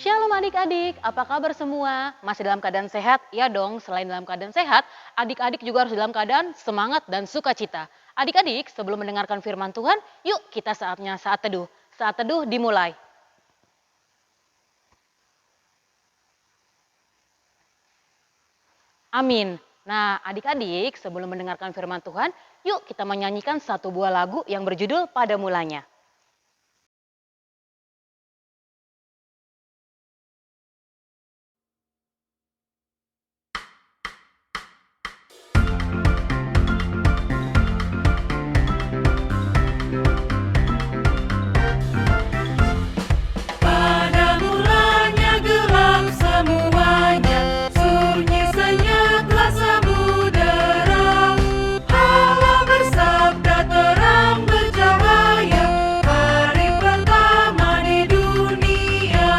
Shalom adik-adik, apa kabar semua? Masih dalam keadaan sehat? Ya dong, selain dalam keadaan sehat, adik-adik juga harus dalam keadaan semangat dan sukacita. Adik-adik, sebelum mendengarkan firman Tuhan, yuk kita saatnya saat teduh. Saat teduh dimulai. Amin. Nah, adik-adik, sebelum mendengarkan firman Tuhan, yuk kita menyanyikan satu buah lagu yang berjudul Pada Mulanya. Pada mulanya gelap semuanya, sunyi senyaplah samudera. Allah bersabda terang bercahaya, hari pertama di dunia.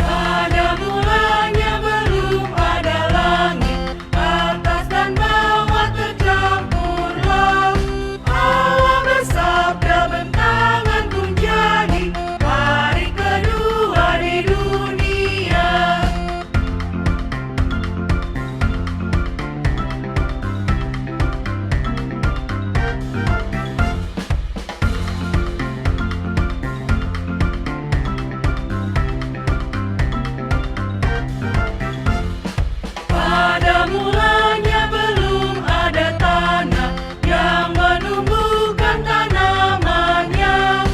Pada mulanya belum ada langit, atas dan bawah tercampur laut. Allah bersabda bentangan pun jadi, hari kedua di dunia. Pada mulanya belum ada tanah yang menumbuhkan tanamannya.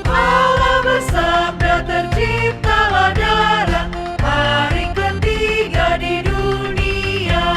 Allah bersabda terciptalah darah, hari ketiga di dunia.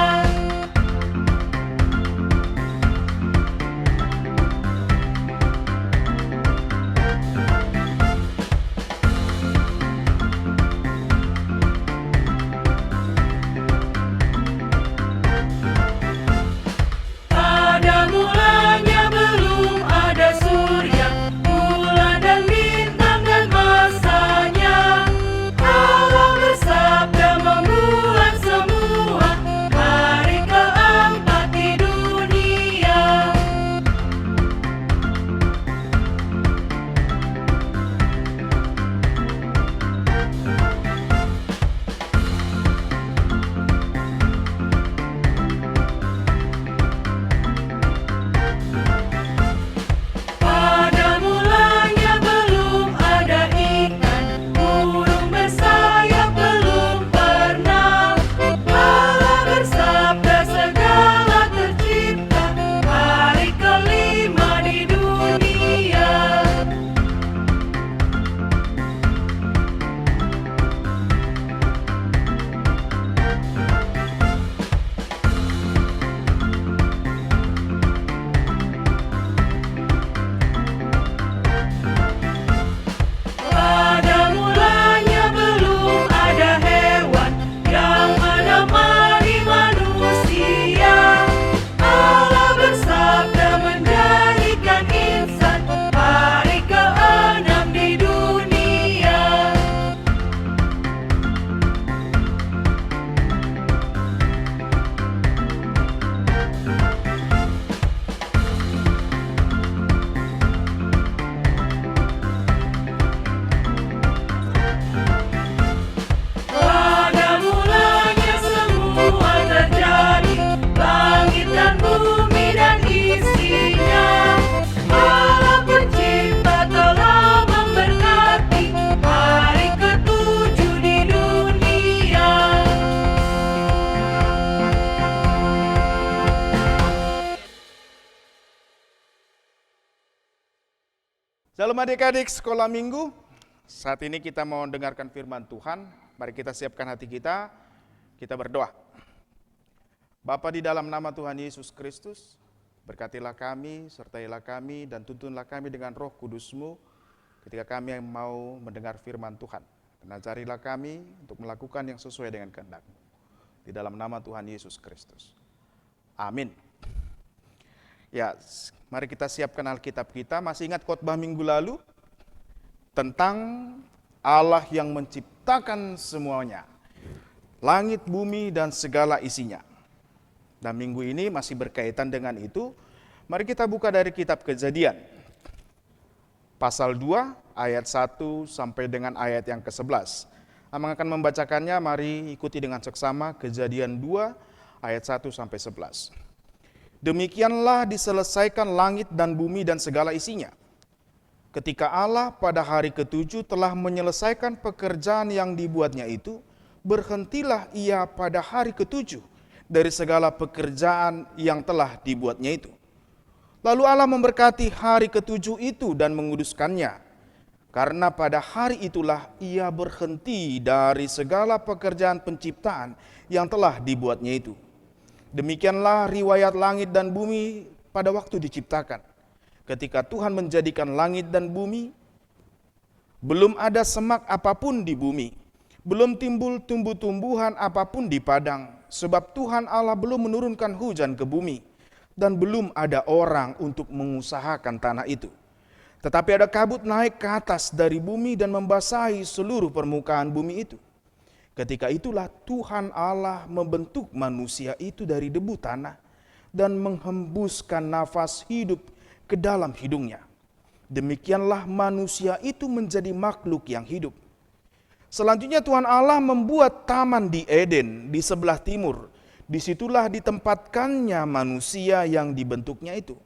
Pada mulanya belum ada surya, bulan dan bintang dan masanya. Allah bersabda membuat semua, hari keempat di dunia. Pada mulanya belum ada ikan, burung bersayap belum pernah. Allah bersabda segala tercipta, hari kelima di dunia. Pada mulanya belum ada hewan yang menemani manusia. Allah bersabda menjadikan insan, hari keenam di dunia. Pada mulanya semua terjadi, langit dan bumi dan isinya. Allah pencipta telah memberkati, hari ketujuh di dunia. Shalom adik-adik sekolah minggu. Saat ini kita mau dengarkan firman Tuhan. Mari kita siapkan hati kita berdoa. Bapa di dalam nama Tuhan Yesus Kristus, berkatilah kami, sertailah kami, dan tuntunlah kami dengan roh kudus-Mu ketika kami yang mau mendengar firman Tuhan. Dan ajarilah kami untuk melakukan yang sesuai dengan kehendak-Mu. Di dalam nama Tuhan Yesus Kristus. Amin. Ya, mari kita siapkan Alkitab kita. Masih ingat khotbah minggu lalu tentang Allah yang menciptakan semuanya, langit, bumi, dan segala isinya. Dan minggu ini masih berkaitan dengan itu. Mari kita buka dari kitab Kejadian. Pasal 2 ayat 1 sampai dengan ayat yang ke-11. Amang akan membacakannya, mari ikuti dengan seksama. Kejadian 2 ayat 1 sampai 11. Demikianlah diselesaikan langit dan bumi dan segala isinya. Ketika Allah pada hari ke-7 telah menyelesaikan pekerjaan yang dibuatnya itu, berhentilah ia pada hari ke-7 dari segala pekerjaan yang telah dibuatnya itu. Lalu Allah memberkati hari ke-7 itu dan menguduskannya, karena pada hari itulah ia berhenti dari segala pekerjaan penciptaan yang telah dibuatnya itu. Demikianlah riwayat langit dan bumi pada waktu diciptakan. Ketika Tuhan menjadikan langit dan bumi, belum ada semak apapun di bumi, belum timbul tumbuh-tumbuhan apapun di padang, sebab Tuhan Allah belum menurunkan hujan ke bumi, dan belum ada orang untuk mengusahakan tanah itu. Tetapi ada kabut naik ke atas dari bumi dan membasahi seluruh permukaan bumi itu. Ketika itulah Tuhan Allah membentuk manusia itu dari debu tanah dan menghembuskan nafas hidup ke dalam hidungnya. Demikianlah manusia itu menjadi makhluk yang hidup. Selanjutnya Tuhan Allah membuat taman di Eden di sebelah timur. Disitulah ditempatkannya manusia yang dibentuknya itu.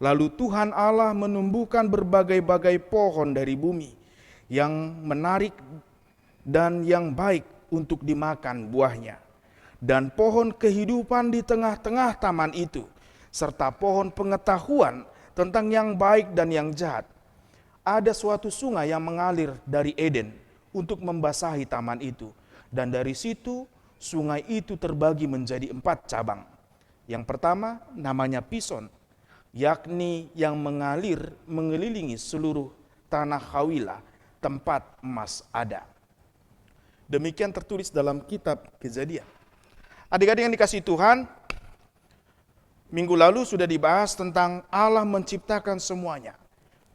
Lalu Tuhan Allah menumbuhkan berbagai-bagai pohon dari bumi yang menarik dan yang baik untuk dimakan buahnya. Dan pohon kehidupan di tengah-tengah taman itu, serta pohon pengetahuan tentang yang baik dan yang jahat. Ada suatu sungai yang mengalir dari Eden untuk membasahi taman itu. Dan dari situ sungai itu terbagi menjadi 4 cabang. Yang pertama namanya Pison, yakni yang mengalir mengelilingi seluruh tanah Hawilah, tempat emas ada. Demikian tertulis dalam kitab Kejadian. Adik-adik yang dikasihi Tuhan, minggu lalu sudah dibahas tentang Allah menciptakan semuanya.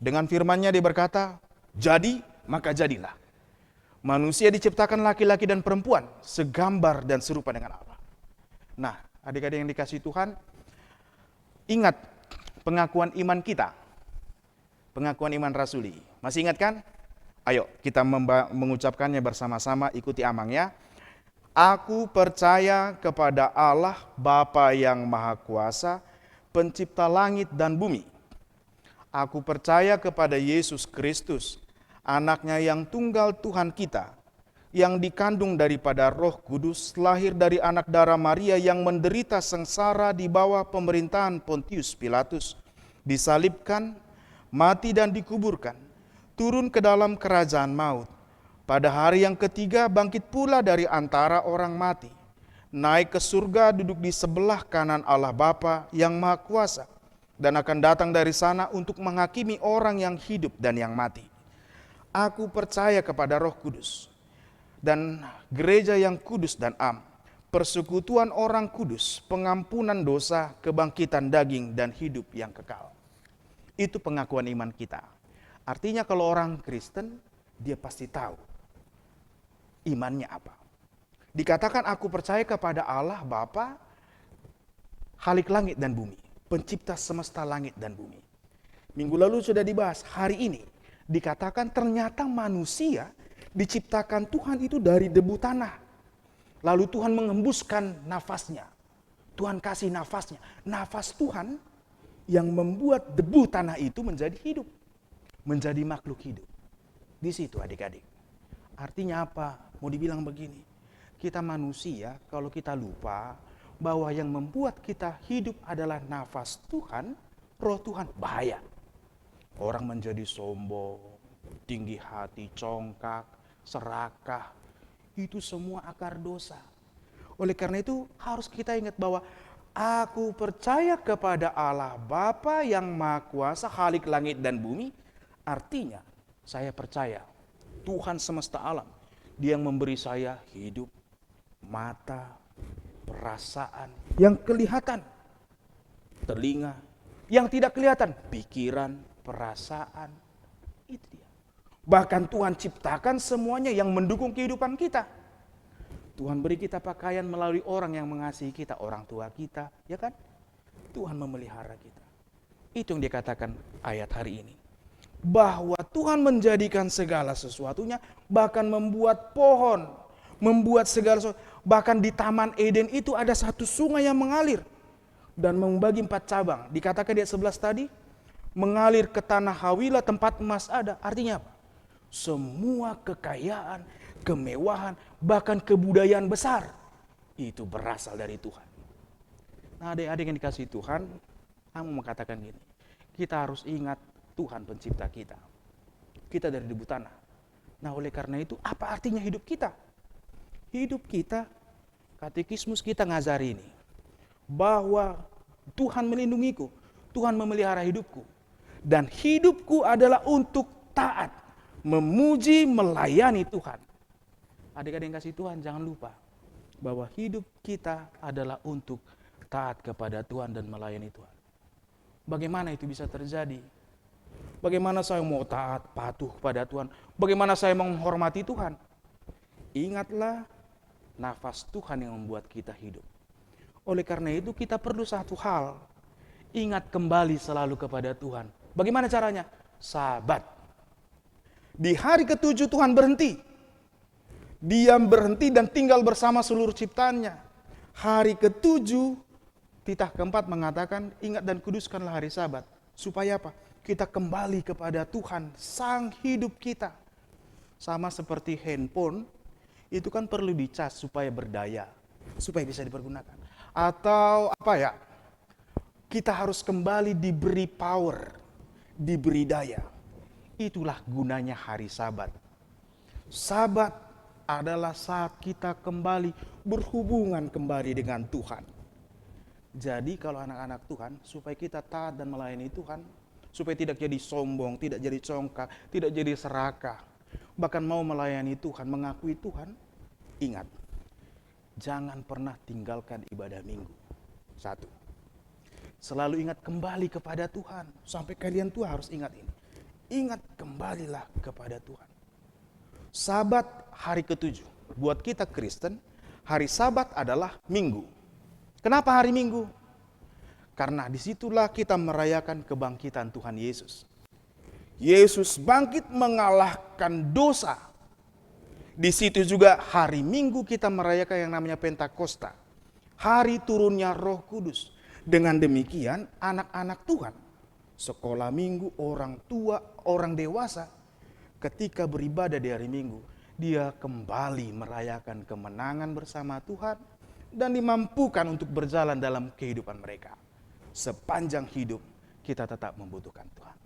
Dengan firman-Nya dia berkata, jadi maka jadilah. Manusia diciptakan laki-laki dan perempuan, segambar dan serupa dengan Allah. Nah, adik-adik yang dikasihi Tuhan, ingat pengakuan iman kita. Pengakuan iman rasuli. Masih ingat kan? Ayo kita mengucapkannya bersama-sama, ikuti Amang ya. Aku percaya kepada Allah Bapa yang Maha Kuasa, pencipta langit dan bumi. Aku percaya kepada Yesus Kristus, anaknya yang tunggal Tuhan kita, yang dikandung daripada Roh Kudus, lahir dari anak darah Maria, yang menderita sengsara di bawah pemerintahan Pontius Pilatus, disalibkan, mati dan dikuburkan, turun ke dalam kerajaan maut. Pada hari yang ketiga bangkit pula dari antara orang mati, naik ke surga, duduk di sebelah kanan Allah Bapa yang Maha Kuasa, dan akan datang dari sana untuk menghakimi orang yang hidup dan yang mati. Aku percaya kepada Roh Kudus dan gereja yang kudus dan am, persekutuan orang kudus, pengampunan dosa, kebangkitan daging dan hidup yang kekal. Itu pengakuan iman kita. Artinya kalau orang Kristen, dia pasti tahu imannya apa. Dikatakan aku percaya kepada Allah Bapa, Khalik langit dan bumi, pencipta semesta langit dan bumi. Minggu lalu sudah dibahas, hari ini dikatakan ternyata manusia diciptakan Tuhan itu dari debu tanah. Lalu Tuhan mengembuskan nafasnya. Tuhan kasih nafasnya. Nafas Tuhan yang membuat debu tanah itu menjadi hidup. Menjadi makhluk hidup. Di situ adik-adik. Artinya apa? Mau dibilang begini, kita manusia kalau kita lupa bahwa yang membuat kita hidup adalah nafas Tuhan, roh Tuhan, bahaya. Orang menjadi sombong, tinggi hati, congkak, serakah, itu semua akar dosa. Oleh karena itu harus kita ingat bahwa aku percaya kepada Allah Bapa yang Maha Kuasa, Khalik langit dan bumi. Artinya saya percaya Tuhan semesta alam, Dia yang memberi saya hidup, mata, perasaan yang kelihatan, telinga yang tidak kelihatan, pikiran, perasaan. Itu dia. Bahkan Tuhan ciptakan semuanya yang mendukung kehidupan kita. Tuhan beri kita pakaian melalui orang yang mengasihi kita, orang tua kita, ya kan? Tuhan memelihara kita. Itu yang dikatakan ayat hari ini. Bahwa Tuhan menjadikan segala sesuatunya, bahkan membuat pohon, membuat segala sesuatu. Bahkan di Taman Eden itu ada satu sungai yang mengalir dan membagi 4 cabang. Dikatakan di ayat 11 tadi, mengalir ke tanah Hawila tempat emas ada. Artinya apa? Semua kekayaan, kemewahan, bahkan kebudayaan besar itu berasal dari Tuhan. Nah, adik-adik yang dikasihi Tuhan, aku mau mengatakan gini, kita harus ingat Tuhan pencipta kita. Kita dari debu tanah. Nah, oleh karena itu, apa artinya hidup kita? Hidup kita, katekismus kita ngajari ini, bahwa Tuhan melindungiku, Tuhan memelihara hidupku, dan hidupku adalah untuk taat, memuji, melayani Tuhan. Adik-adik yang kasih Tuhan, jangan lupa bahwa hidup kita adalah untuk taat kepada Tuhan dan melayani Tuhan. Bagaimana itu bisa terjadi? Bagaimana saya mau taat, patuh kepada Tuhan? Bagaimana saya menghormati Tuhan? Ingatlah nafas Tuhan yang membuat kita hidup. Oleh karena itu kita perlu satu hal, ingat kembali selalu kepada Tuhan. Bagaimana caranya? Sabat. Di hari ke-7 Tuhan berhenti. Dia berhenti dan tinggal bersama seluruh ciptaannya. Hari ke-7, titah ke-4 mengatakan, ingat dan kuduskanlah hari Sabat. Supaya apa? Kita kembali kepada Tuhan, sang hidup kita. Sama seperti handphone, itu kan perlu dicas supaya berdaya, supaya bisa dipergunakan. Atau apa ya? Kita harus kembali diberi power, diberi daya. Itulah gunanya hari Sabat. Sabat adalah saat kita kembali berhubungan kembali dengan Tuhan. Jadi kalau anak-anak Tuhan, supaya kita taat dan melayani Tuhan, supaya tidak jadi sombong, tidak jadi congkak, tidak jadi serakah, bahkan mau melayani Tuhan, mengakui Tuhan, ingat, jangan pernah tinggalkan ibadah minggu. 1. Selalu ingat kembali kepada Tuhan. Sampai kalian tua harus ingat ini. Ingat kembalilah kepada Tuhan. Sabat hari ke-7. Buat kita Kristen, hari Sabat adalah minggu. Kenapa hari Minggu? Karena disitulah kita merayakan kebangkitan Tuhan Yesus. Yesus bangkit mengalahkan dosa. Di situ juga hari Minggu kita merayakan yang namanya Pentakosta. Hari turunnya Roh Kudus. Dengan demikian anak-anak Tuhan, sekolah minggu, orang tua, orang dewasa, ketika beribadah di hari Minggu, dia kembali merayakan kemenangan bersama Tuhan dan dimampukan untuk berjalan dalam kehidupan mereka. Sepanjang hidup kita tetap membutuhkan Tuhan.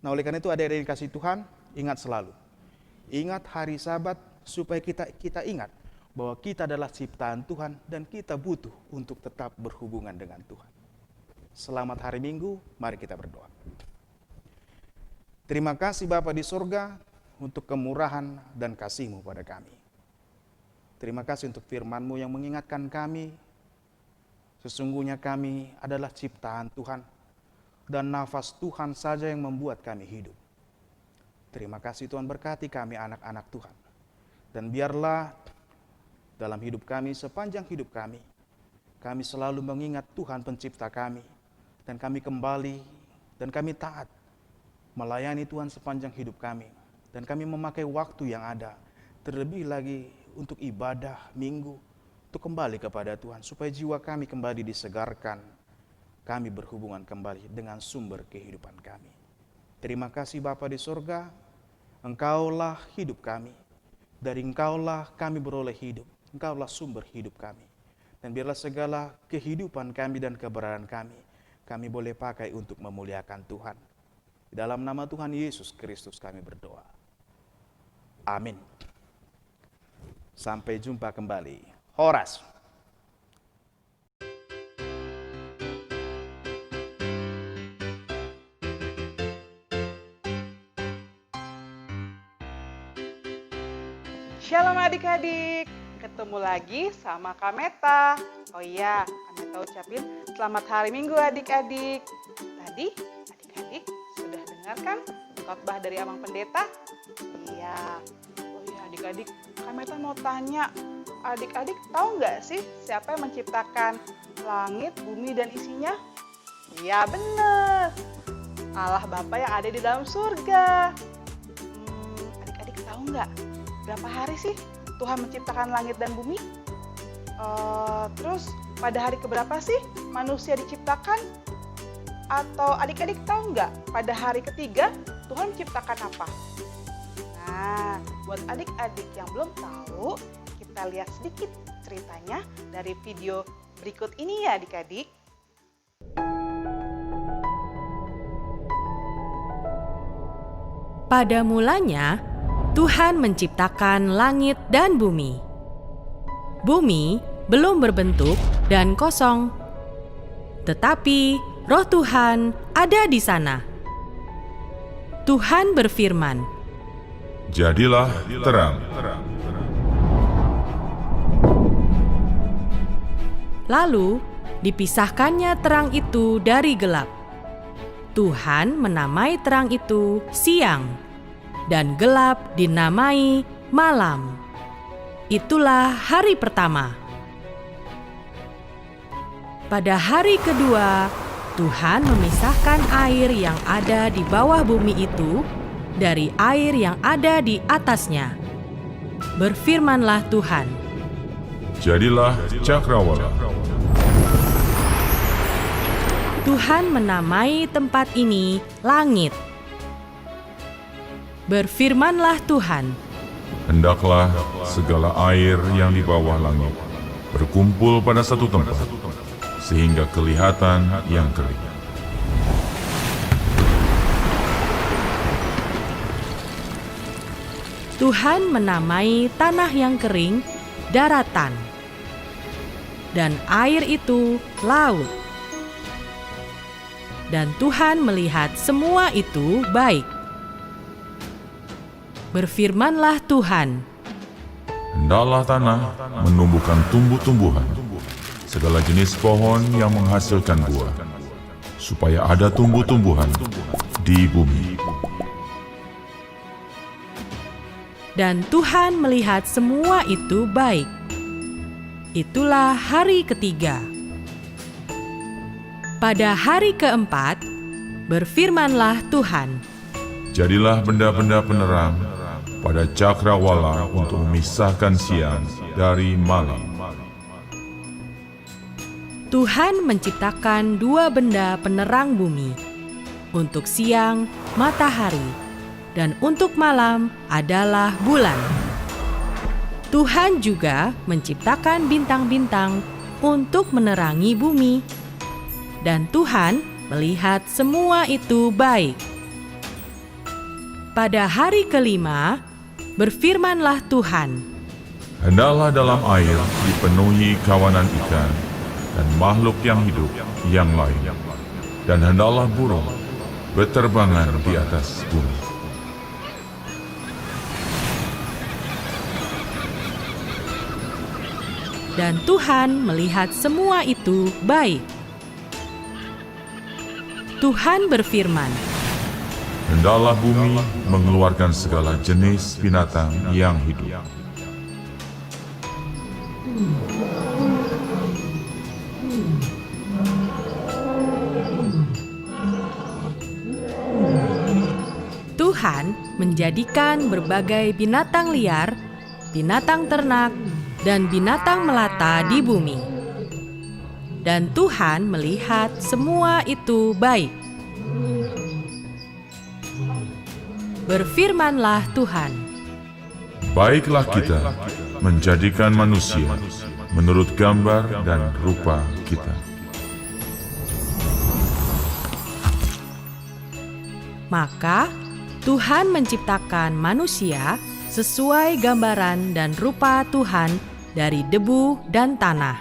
Nah, oleh karena itu adik-adik yang kasih Tuhan, ingat selalu. Ingat hari Sabat supaya kita ingat bahwa kita adalah ciptaan Tuhan dan kita butuh untuk tetap berhubungan dengan Tuhan. Selamat hari Minggu, mari kita berdoa. Terima kasih Bapa di surga untuk kemurahan dan kasih-Mu pada kami. Terima kasih untuk firman-Mu yang mengingatkan kami, sesungguhnya kami adalah ciptaan Tuhan dan nafas Tuhan saja yang membuat kami hidup. Terima kasih Tuhan, berkati kami anak-anak Tuhan. Dan biarlah dalam hidup kami, sepanjang hidup kami selalu mengingat Tuhan pencipta kami. Dan kami kembali dan kami taat melayani Tuhan sepanjang hidup kami. Dan kami memakai waktu yang ada, terlebih lagi untuk ibadah minggu, untuk kembali kepada Tuhan. Supaya jiwa kami kembali disegarkan, kami berhubungan kembali dengan sumber kehidupan kami. Terima kasih Bapa di surga, Engkaulah hidup kami. Dari Engkaulah kami beroleh hidup. Engkaulah sumber hidup kami. Dan biarlah segala kehidupan kami dan keberadaan kami boleh pakai untuk memuliakan Tuhan. Di dalam nama Tuhan Yesus Kristus kami berdoa. Amin. Sampai jumpa kembali. Horas. Shalom adik-adik, ketemu lagi sama Kameta. Oh iya, Kameta ucapin selamat hari Minggu adik-adik. Tadi adik-adik sudah dengarkan khotbah dari Abang Pendeta Iya. Oh iya adik-adik, Kameta mau tanya, adik-adik tahu nggak sih siapa yang menciptakan langit, bumi, dan isinya? Iya bener, Allah Bapa yang ada di dalam surga. Adik-adik tahu nggak berapa hari sih Tuhan menciptakan langit dan bumi? Terus pada hari keberapa sih manusia diciptakan? Atau adik-adik tahu nggak pada hari ketiga Tuhan menciptakan apa? Nah, buat adik-adik yang belum tahu, kita lihat sedikit ceritanya dari video berikut ini ya adik-adik. Pada mulanya, Tuhan menciptakan langit dan bumi. Bumi belum berbentuk dan kosong, tetapi Roh Tuhan ada di sana. Tuhan berfirman, "Jadilah terang." Lalu dipisahkannya terang itu dari gelap. Tuhan menamai terang itu siang, dan gelap dinamai malam. Itulah hari pertama. Pada hari kedua, Tuhan memisahkan air yang ada di bawah bumi itu dari air yang ada di atasnya. Berfirmanlah Tuhan, Jadilah cakrawala. Tuhan menamai tempat ini langit. Berfirmanlah Tuhan, Hendaklah segala air yang di bawah langit berkumpul pada satu tempat, sehingga kelihatan yang kering. Tuhan menamai tanah yang kering daratan, dan air itu laut. Dan Tuhan melihat semua itu baik. Berfirmanlah Tuhan, Hendaklah tanah menumbuhkan tumbuh-tumbuhan, segala jenis pohon yang menghasilkan buah, supaya ada tumbuh-tumbuhan di bumi. dan Tuhan melihat semua itu baik. Itulah hari ketiga. Pada hari keempat, berfirmanlah Tuhan, Jadilah benda-benda penerang pada cakrawala untuk memisahkan siang dari malam. Tuhan menciptakan dua benda penerang bumi. Untuk siang, matahari, dan untuk malam adalah bulan. Tuhan juga menciptakan bintang-bintang untuk menerangi bumi. Dan Tuhan melihat semua itu baik. Pada hari kelima, berfirmanlah Tuhan, Hendaklah dalam air dipenuhi kawanan ikan dan makhluk yang hidup yang lain, dan hendaklah burung berterbangan di atas bumi. dan Tuhan melihat semua itu baik. Tuhan berfirman, Hendaklah bumi mengeluarkan segala jenis binatang yang hidup. Tuhan menjadikan berbagai binatang liar, binatang ternak, dan binatang melata di bumi. Dan Tuhan melihat semua itu baik. Berfirmanlah Tuhan, Baiklah kita menjadikan manusia menurut gambar dan rupa kita. maka Tuhan menciptakan manusia sesuai gambaran dan rupa Tuhan dari debu dan tanah.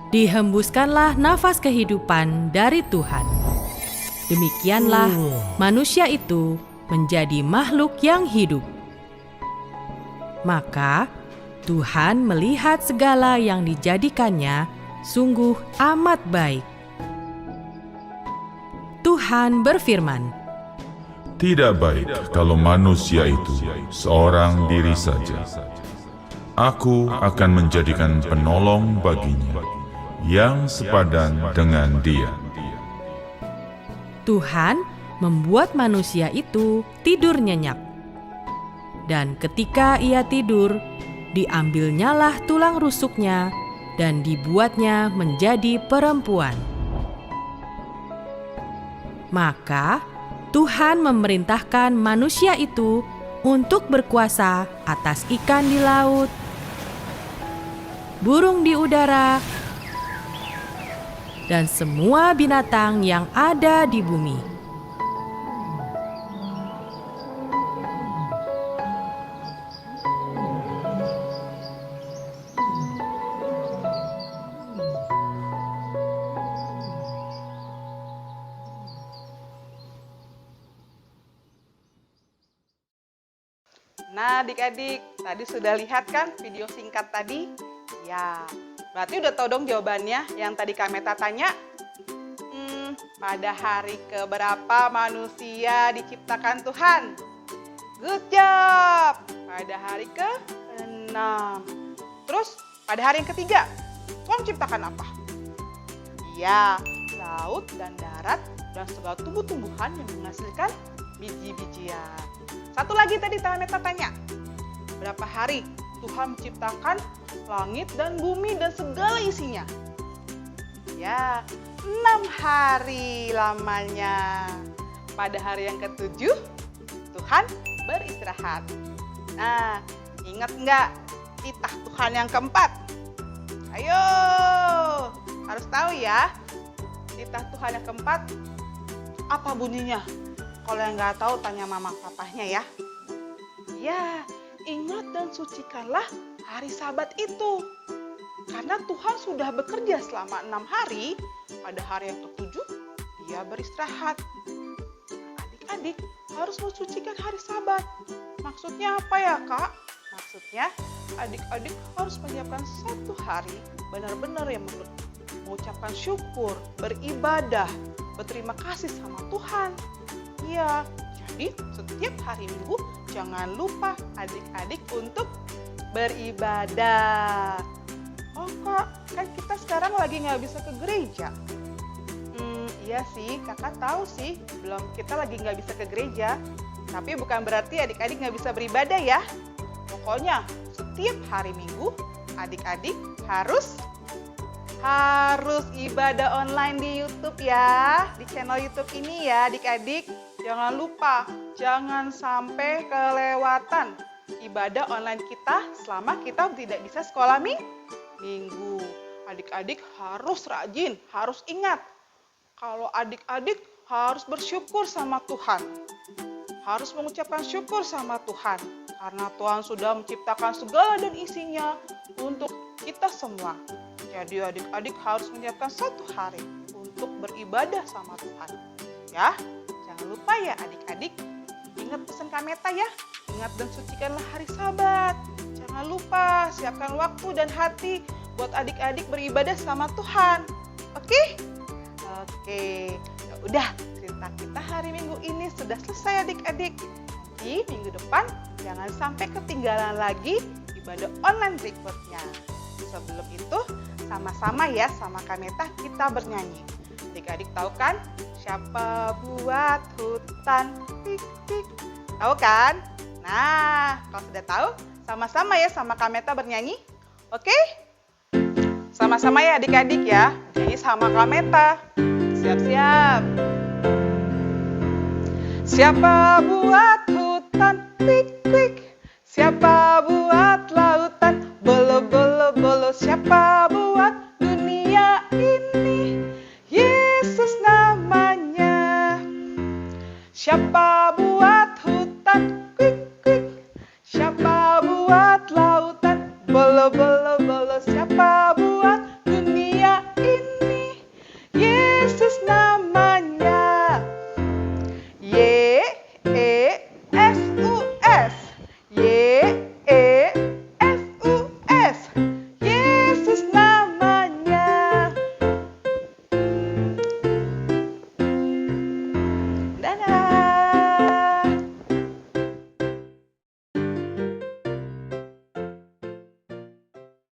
Dihembuskanlah nafas kehidupan dari Tuhan. Demikianlah manusia itu menjadi makhluk yang hidup. Maka Tuhan melihat segala yang dijadikannya sungguh amat baik. Tuhan berfirman, Tidak baik kalau manusia itu seorang diri saja. Aku akan menjadikan penolong baginya yang sepadan dengan dia. Tuhan membuat manusia itu tidur nyenyak. Dan ketika ia tidur, diambilnyalah tulang rusuknya dan dibuatnya menjadi perempuan. Maka Tuhan memerintahkan manusia itu untuk berkuasa atas ikan di laut, burung di udara, dan semua binatang yang ada di bumi. Nah, adik-adik, tadi sudah lihat kan video singkat tadi? Ya, berarti udah tahu dong jawabannya yang tadi Kak Meta tanya? Pada hari keberapa manusia diciptakan Tuhan? Good job! Pada hari ke-6. Terus, pada hari yang ketiga, Tuhan menciptakan apa? Ya, laut dan darat dan segala tumbuh-tumbuhan yang menghasilkan biji-bijian. Satu lagi tadi Kak Meta tanya, berapa hari Tuhan menciptakan langit dan bumi dan segala isinya? Ya, 6 hari lamanya. Pada hari yang ke-7, Tuhan beristirahat. Nah, ingat nggak titah Tuhan yang keempat? Ayo, harus tahu ya, titah Tuhan yang keempat, apa bunyinya? Kalau yang nggak tahu, tanya mama papahnya ya. Ya, ingat dan sucikanlah hari Sabat itu. Karena Tuhan sudah bekerja selama 6 hari, pada hari yang ke-7, dia beristirahat. Adik-adik harus mensucikan hari Sabat. Maksudnya apa ya, Kak? Maksudnya, adik-adik harus menyiapkan satu hari benar-benar yang mengucapkan syukur, beribadah, berterima kasih sama Tuhan. Iya, jadi setiap hari Minggu jangan lupa adik-adik untuk beribadah. Oh Kak, kan kita sekarang lagi nggak bisa ke gereja. Iya sih, kakak tahu sih, kita lagi nggak bisa ke gereja. Tapi bukan berarti adik-adik nggak bisa beribadah ya. Pokoknya setiap hari Minggu adik-adik harus ibadah online di YouTube ya, di channel YouTube ini ya adik-adik. Jangan lupa, jangan sampai kelewatan ibadah online kita selama kita tidak bisa sekolah minggu. Adik-adik harus rajin, harus ingat. Kalau adik-adik harus bersyukur sama Tuhan. Harus mengucapkan syukur sama Tuhan. Karena Tuhan sudah menciptakan segala dan isinya untuk kita semua. Jadi adik-adik harus menyiapkan satu hari untuk beribadah sama Tuhan. Ya. Jangan lupa ya adik-adik, ingat pesan Kak Meta ya, ingat dan sucikanlah hari Sabat. Jangan lupa siapkan waktu dan hati buat adik-adik beribadah sama Tuhan. Oke? Oke, ya udah cerita kita hari Minggu ini sudah selesai adik-adik. Di minggu depan jangan sampai ketinggalan lagi ibadah online berikutnya. Sebelum itu sama-sama ya sama Kak Meta kita bernyanyi. Adik-adik tahu kan? Siapa buat hutan? Tik, tik. Tahu kan? Nah, kalau sudah tahu, sama-sama ya sama Kak Meta bernyanyi. Oke? Sama-sama ya adik-adik ya. Nyanyi sama Kak Meta. Siap-siap. Siapa buat hutan? Tik, tik. Siapa buat lautan? Bolo, bolo, bolo. Siapa buat dunia ini? Yesus namanya. Siapa buat hutan? Kwik, kwik. Siapa buat lautan? Bolo, bolo, bolo. Siapa buat dunia ini? Yesus namanya.